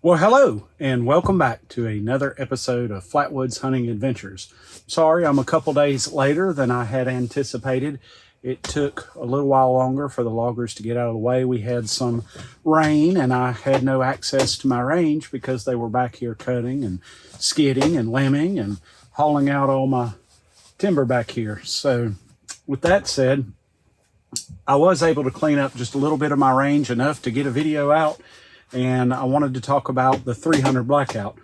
Well, hello, and welcome back to another episode of Flatwoods Hunting Adventures. Sorry, I'm a couple days later than I had anticipated. It took a little while longer for the loggers to get out of the way. We had some rain, and I had no access to my range because they were back here cutting and skidding and limbing and hauling out all my timber back here. So, with that said, I was able to clean up just a little bit of my range, enough to get a video out. And I wanted to talk about the 300 Blackout.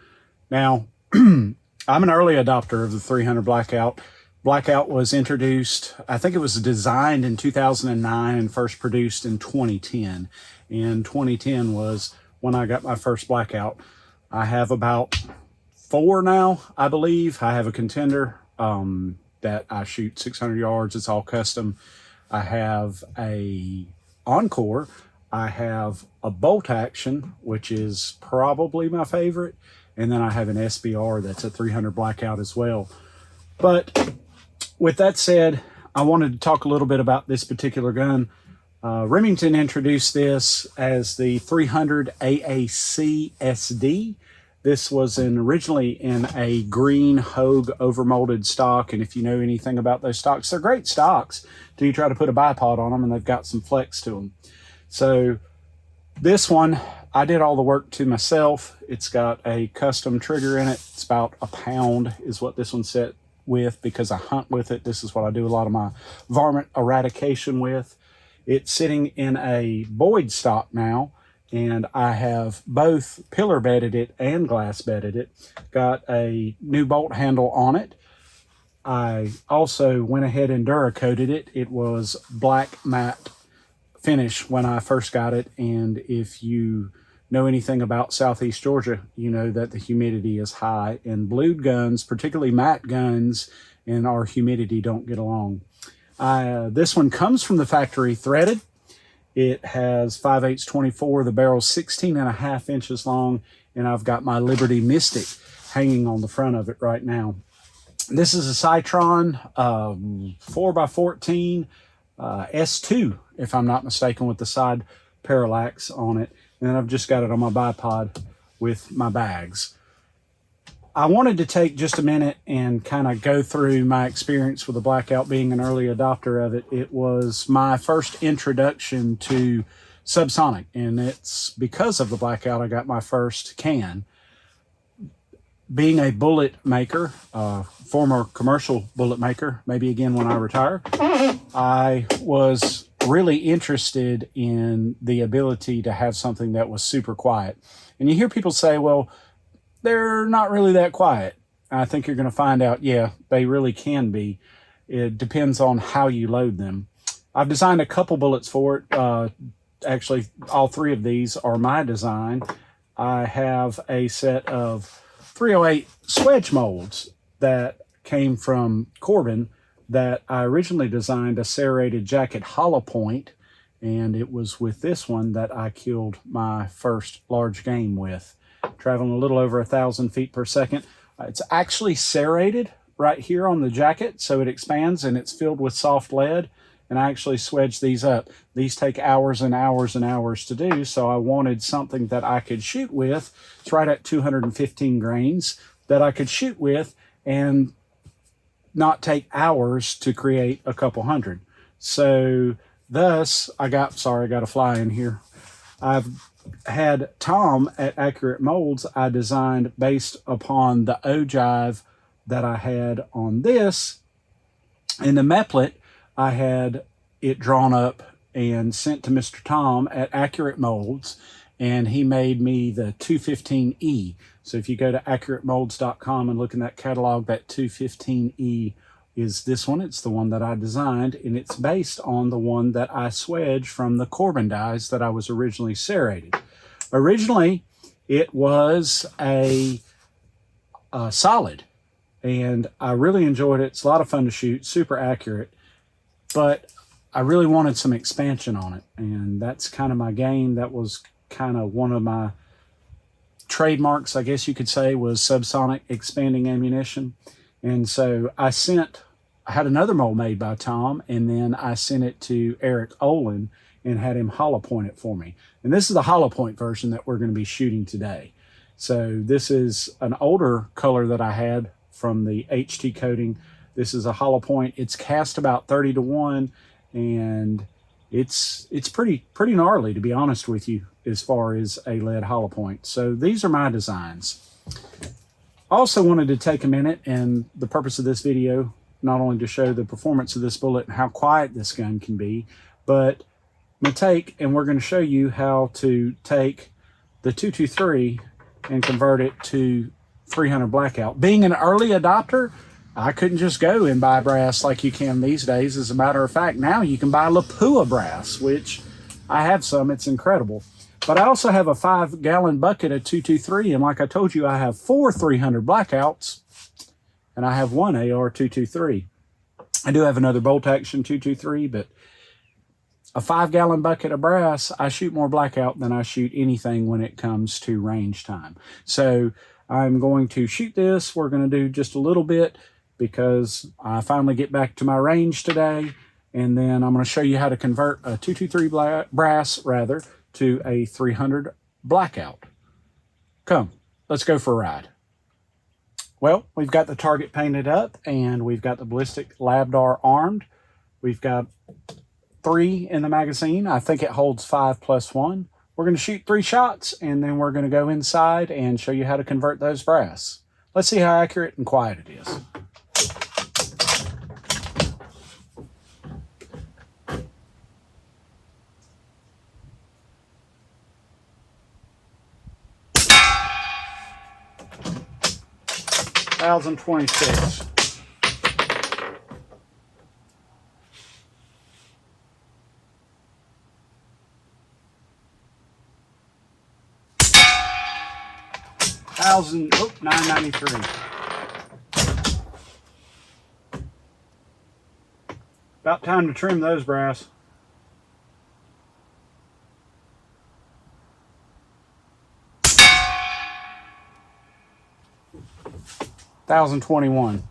Now, I'm an early adopter of the 300 Blackout. Blackout was introduced, I think it was designed in 2009 and first produced in 2010. And 2010 was when I got my first Blackout. I have about 4 now, I believe. I have a contender that I shoot 600 yards. It's all custom. I have a Encore. I have a bolt action, which is probably my favorite. And then I have an SBR that's a 300 Blackout as well. But with that said, I wanted to talk a little bit about this particular gun. Remington introduced this as the 300 AAC SD. This was originally in a green Hogue overmolded stock. And if you know anything about those stocks, they're great stocks till you try to put a bipod on them and they've got some flex to them. So this one, I did all the work to myself. It's got a custom trigger in it. It's about a pound is what this one's set with because I hunt with it. This is what I do a lot of my varmint eradication with. It's sitting in a Boyd stock now, and I have both pillar bedded it and glass bedded it. Got a new bolt handle on it. I also went ahead and Duracoated it. It was black matte finish when I first got it, and if you know anything about Southeast Georgia, you know that the humidity is high, and blued guns, particularly matte guns, and our humidity don't get along. This one comes from the factory threaded. It has 5/8 24. The barrel's 16.5 inches long, and I've got my Liberty Mystic hanging on the front of it right now. This is a Citron 4x14 S2, if I'm not mistaken, with the side parallax on it. And then I've just got it on my bipod with my bags. I wanted to take just a minute and kind of go through my experience with the Blackout, being an early adopter of it. It was my first introduction to subsonic, and it's because of the Blackout I got my first can. Being a bullet maker, former commercial bullet maker, maybe again when I retire, I was really interested in the ability to have something that was super quiet. And you hear people say, well, they're not really that quiet. I think you're going to find out, yeah, they really can be. It depends on how you load them. I've designed a couple bullets for it. Actually, all 3 of these are my design. I have a set of 308 swedge molds that came from Corbin that I originally designed a serrated jacket hollow point, and it was with this one that I killed my first large game with, traveling a little over 1,000 feet per second. It's actually serrated right here on the jacket, so it expands and it's filled with soft lead, and I actually swedged these up. These take hours and hours and hours to do, so I wanted something that I could shoot with. It's right at 215 grains that I could shoot with and not take hours to create a couple hundred. So thus, I got a fly in here. I've had Tom at Accurate Molds, I designed based upon the ogive that I had on this. In the meplet, I had it drawn up and sent to Mr. Tom at Accurate Molds, and he made me the 215E. So if you go to accuratemolds.com and look in that catalog, that 215E is this one. It's the one that I designed, and it's based on the one that I swedged from the Corbin dies that I was originally serrated. Originally, it was a solid, and I really enjoyed it. It's a lot of fun to shoot, super accurate, but I really wanted some expansion on it, and that's kind of my game. That was kind of one of my trademarks, I guess you could say, was subsonic expanding ammunition. And so I had another mold made by Tom, and then I sent it to Eric Olin and had him hollow point it for me. And this is the hollow point version that we're going to be shooting today. So this is an older color that I had from the HT coating. This is a hollow point. It's cast about 30 to 1, and it's pretty gnarly, to be honest with you, as far as a lead hollow point. So these are my designs. I also wanted to take a minute, and the purpose of this video, not only to show the performance of this bullet and how quiet this gun can be, but we're going to show you how to take the 223 and convert it to 300 Blackout. Being an early adopter, I couldn't just go and buy brass like you can these days. As a matter of fact, now you can buy Lapua brass, which I have some. It's incredible. But I also have a 5-gallon bucket of 223, and like I told you, I have 4 300 Blackouts, and I have 1 AR 223. I do have another bolt action 223, but a 5-gallon bucket of brass, I shoot more Blackout than I shoot anything when it comes to range time. So I'm going to shoot this. We're going to do just a little bit because I finally get back to my range today, and then I'm going to show you how to convert a 223 brass to a 300 Blackout. Come, let's go for a ride. Well, we've got the target painted up, and we've got the ballistic Labdar armed. We've got 3 in the magazine. I think it holds 5 plus 1. We're going to shoot 3 shots, and then we're going to go inside and show you how to convert those brass. Let's see how accurate and quiet it is. $1,026. $993. About time to trim those brass. $1,021.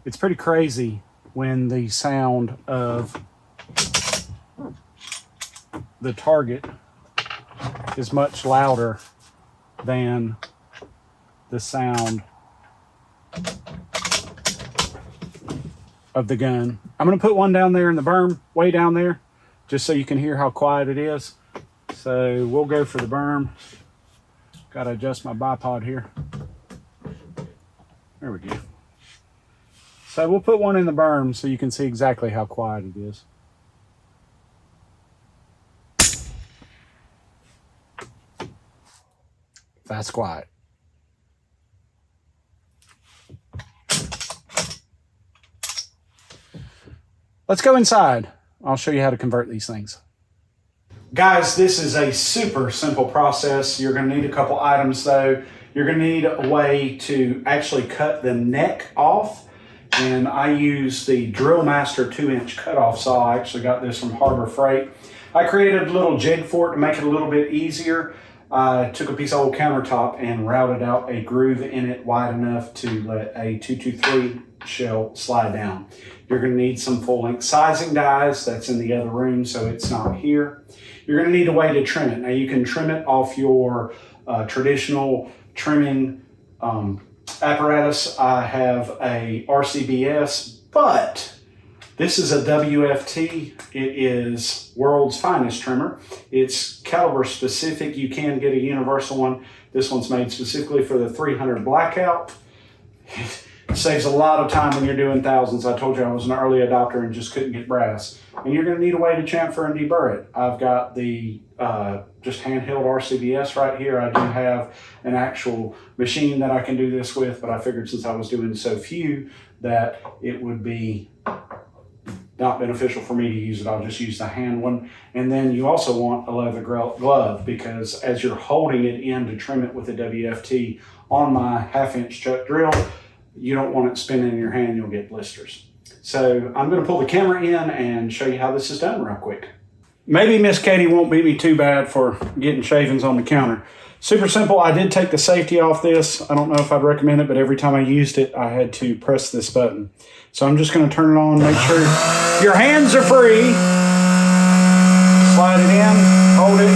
It's pretty crazy when the sound of the target is much louder than the sound of the gun. I'm going to put one down there in the berm, way down there, just so you can hear how quiet it is. So we'll go for the berm. Got to adjust my bipod here. There we go. So we'll put one in the berm so you can see exactly how quiet it is. That's quiet. Let's go inside. I'll show you how to convert these things. Guys, this is a super simple process. You're going to need a couple items though. You're going to need a way to actually cut the neck off. And I use the Drill Master 2-inch cutoff saw. I actually got this from Harbor Freight. I created a little jig for it to make it a little bit easier. I took a piece of old countertop and routed out a groove in it wide enough to let a 223 shell slide down. You're going to need some full-length sizing dies. That's in the other room, so it's not here. You're going to need a way to trim it. Now, you can trim it off your traditional trimming apparatus. I have a RCBS, but this is a WFT. It is world's finest trimmer. It's caliber specific. You can get a universal one. This one's made specifically for the 300 Blackout. It saves a lot of time when you're doing thousands. I told you I was an early adopter and just couldn't get brass. And you're going to need a way to chamfer and deburr it. I've got the just handheld RCBS right here. I do have an actual machine that I can do this with, but I figured since I was doing so few that it would be not beneficial for me to use it. I'll just use the hand one. And then you also want a leather glove, because as you're holding it in to trim it with a WFT on my 1/2-inch chuck drill, you don't want it spinning in your hand. You'll get blisters. So I'm going to pull the camera in and show you how this is done real quick. Maybe Miss Katie won't beat me too bad for getting shavings on the counter. Super simple. I did take the safety off this. I don't know if I'd recommend it, but every time I used it, I had to press this button. So I'm just going to turn it on, make sure your hands are free. Slide it in, hold it.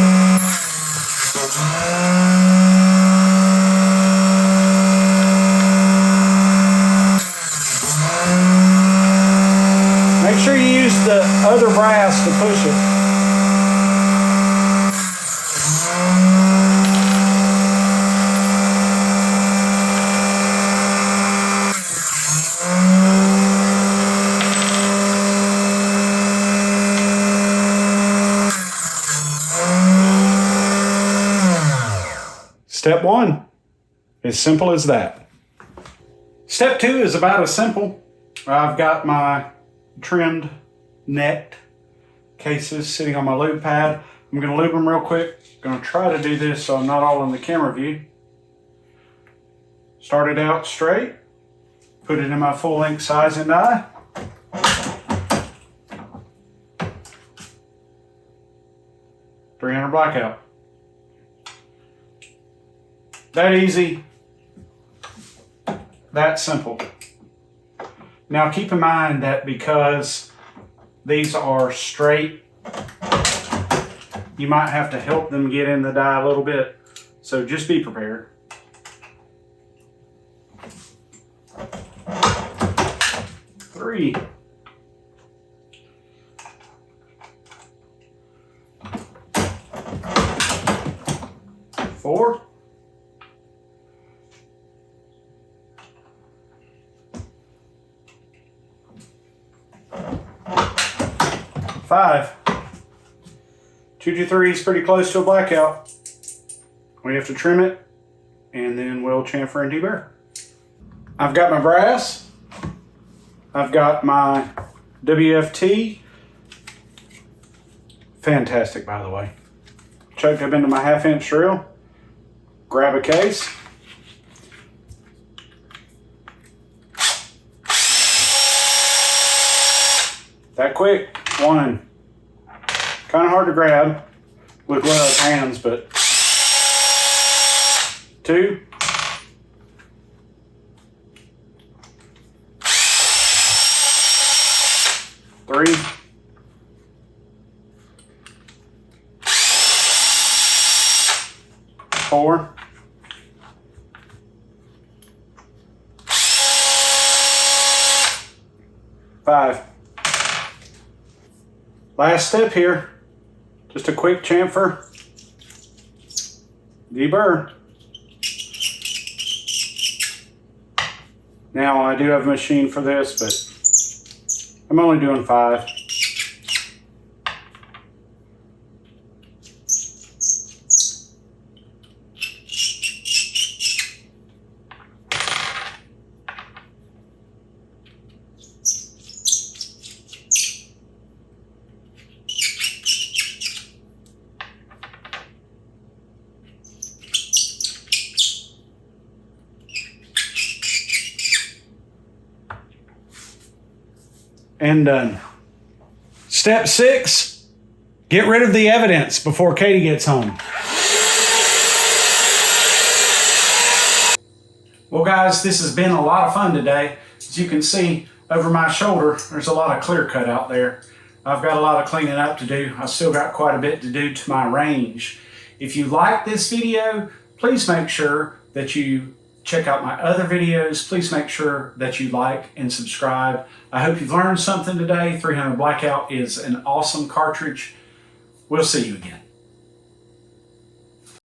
Step 1, as simple as that. Step 2 is about as simple. I've got my trimmed necked cases sitting on my lube pad. I'm going to lube them real quick. I'm going to try to do this so I'm not all in the camera view. Start it out straight. Put it in my full length size and die. $300 Blackout. That easy. That simple. Now keep in mind that because these are straight, you might have to help them get in the die a little bit. So just be prepared. Three. Four. Five. 223 is pretty close to a blackout. We have to trim it and then we'll chamfer and deburr. I've got my brass. I've got my WFT. Fantastic, by the way. Chucked up into my 1/2 inch drill. Grab a case. That quick. One. Kind of hard to grab with gloved hands, but 2. 3. 4. 5. Last step here, just a quick chamfer, deburr. Now I do have a machine for this, but I'm only doing 5. And done. Step 6, get rid of the evidence before Katie gets home. Well guys, this has been a lot of fun today. As you can see over my shoulder, there's a lot of clear cut out there. I've got a lot of cleaning up to do. I've still got quite a bit to do to my range. If you like this video, please make sure that you check out my other videos. Please make sure that you like and subscribe. I hope you've learned something today. 300 Blackout is an awesome cartridge. We'll see you again.